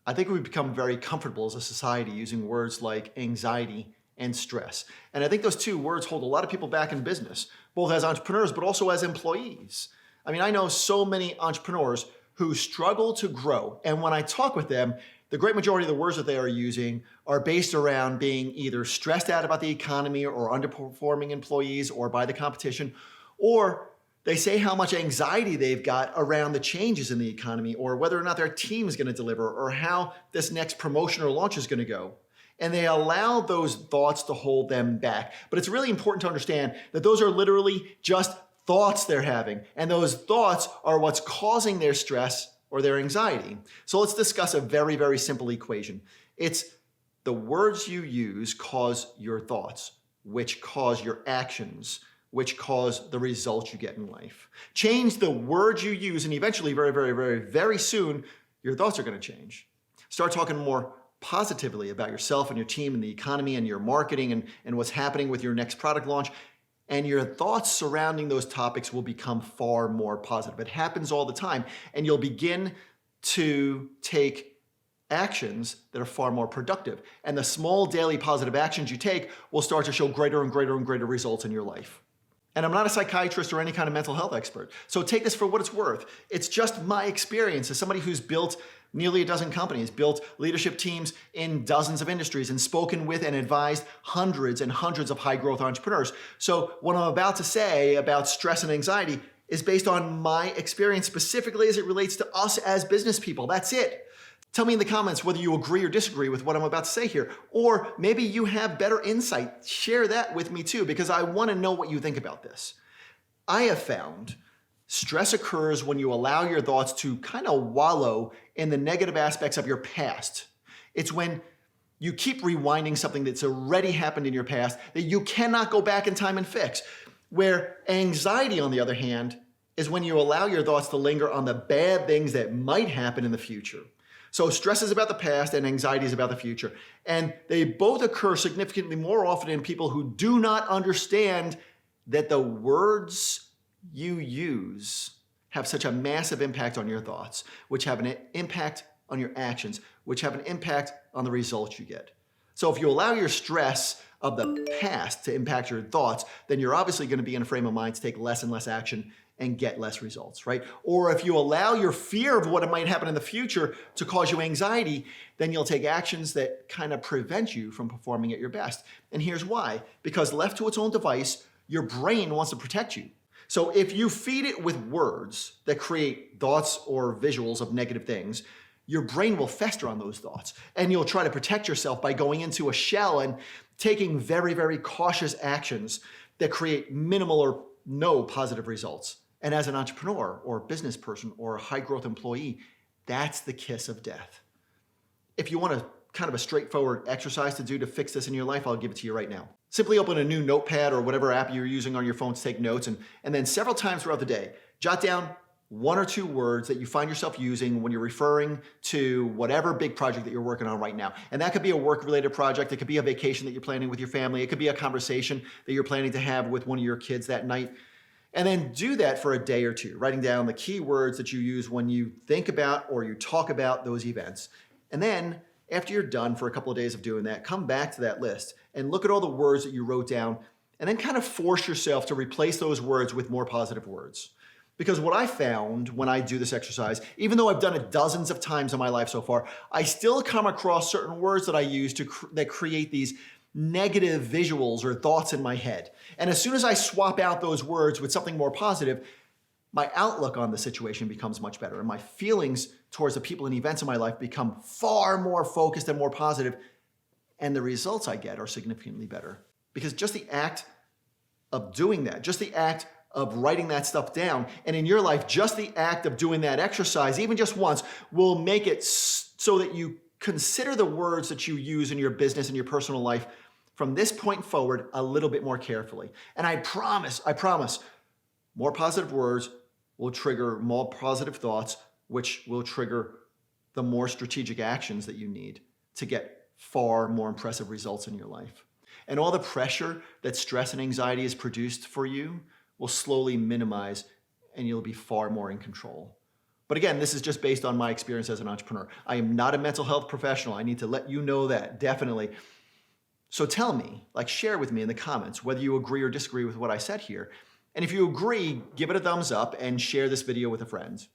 I think we've become very comfortable as a society using words like anxiety and stress. And I think those two words hold a lot of people back in business, both as entrepreneurs, but also as employees. I mean, I know so many entrepreneurs who struggle to grow. And when I talk with them, the great majority of the words that they are using are based around being either stressed out about the economy or underperforming employees or by the competition, or they say how much anxiety they've got around the changes in the economy or whether or not their team is going to deliver or how this next promotion or launch is going to go. And they allow those thoughts to hold them back. But it's really important to understand that those are literally just thoughts they're having. And those thoughts are what's causing their stress or their anxiety. So let's discuss a very, very simple equation. It's the words you use cause your thoughts, which cause your actions, which cause the results you get in life. Change the words you use, and eventually, very, very, very, very soon, your thoughts are going to change. Start talking more positively about yourself and your team and the economy and your marketing and what's happening with your next product launch. And your thoughts surrounding those topics will become far more positive. It happens all the time. And you'll begin to take actions that are far more productive. And the small daily positive actions you take will start to show greater and greater and greater results in your life. And I'm not a psychiatrist or any kind of mental health expert. So take this for what it's worth. It's just my experience as somebody who's built nearly a dozen companies, built leadership teams in dozens of industries, and spoken with and advised hundreds and hundreds of high growth entrepreneurs. So what I'm about to say about stress and anxiety is based on my experience specifically as it relates to us as business people. That's it. Tell me in the comments whether you agree or disagree with what I'm about to say here. Or maybe you have better insight. Share that with me too, because I want to know what you think about this. I have found stress occurs when you allow your thoughts to kind of wallow in the negative aspects of your past. It's when you keep rewinding something that's already happened in your past that you cannot go back in time and fix. Where anxiety, on the other hand, is when you allow your thoughts to linger on the bad things that might happen in the future. So stress is about the past and anxiety is about the future. And they both occur significantly more often in people who do not understand that the words you use have such a massive impact on your thoughts, which have an impact on your actions, which have an impact on the results you get. So if you allow your stress of the past to impact your thoughts, then you're obviously going to be in a frame of mind to take less and less action and get less results, right? Or if you allow your fear of what might happen in the future to cause you anxiety, then you'll take actions that kind of prevent you from performing at your best. And here's why. Because left to its own device, your brain wants to protect you. So if you feed it with words that create thoughts or visuals of negative things, your brain will fester on those thoughts. And you'll try to protect yourself by going into a shell and taking very, very cautious actions that create minimal or no positive results. And as an entrepreneur or business person or a high growth employee, that's the kiss of death. If you want a kind of a straightforward exercise to do to fix this in your life, I'll give it to you right now. Simply open a new notepad or whatever app you're using on your phone to take notes, and then several times throughout the day, jot down one or two words that you find yourself using when you're referring to whatever big project that you're working on right now. And that could be a work-related project. It could be a vacation that you're planning with your family. It could be a conversation that you're planning to have with one of your kids that night. And then do that for a day or two, writing down the key words that you use when you think about or you talk about those events. And then after you're done for a couple of days of doing that, come back to that list and look at all the words that you wrote down and then kind of force yourself to replace those words with more positive words. Because what I found when I do this exercise, even though I've done it dozens of times in my life so far, I still come across certain words that I use that create these negative visuals or thoughts in my head. And as soon as I swap out those words with something more positive, my outlook on the situation becomes much better. And my feelings towards the people and events in my life become far more focused and more positive. And the results I get are significantly better. Because just the act of doing that, just the act of writing that stuff down, and in your life, just the act of doing that exercise, even just once, will make it so that you consider the words that you use in your business and your personal life from this point forward a little bit more carefully. And I promise, more positive words will trigger more positive thoughts, which will trigger the more strategic actions that you need to get far more impressive results in your life. And all the pressure that stress and anxiety has produced for you will slowly minimize and you'll be far more in control. But again, this is just based on my experience as an entrepreneur. I am not a mental health professional. I need to let you know that, definitely. So tell me, like share with me in the comments whether you agree or disagree with what I said here. And if you agree, give it a thumbs up and share this video with a friend.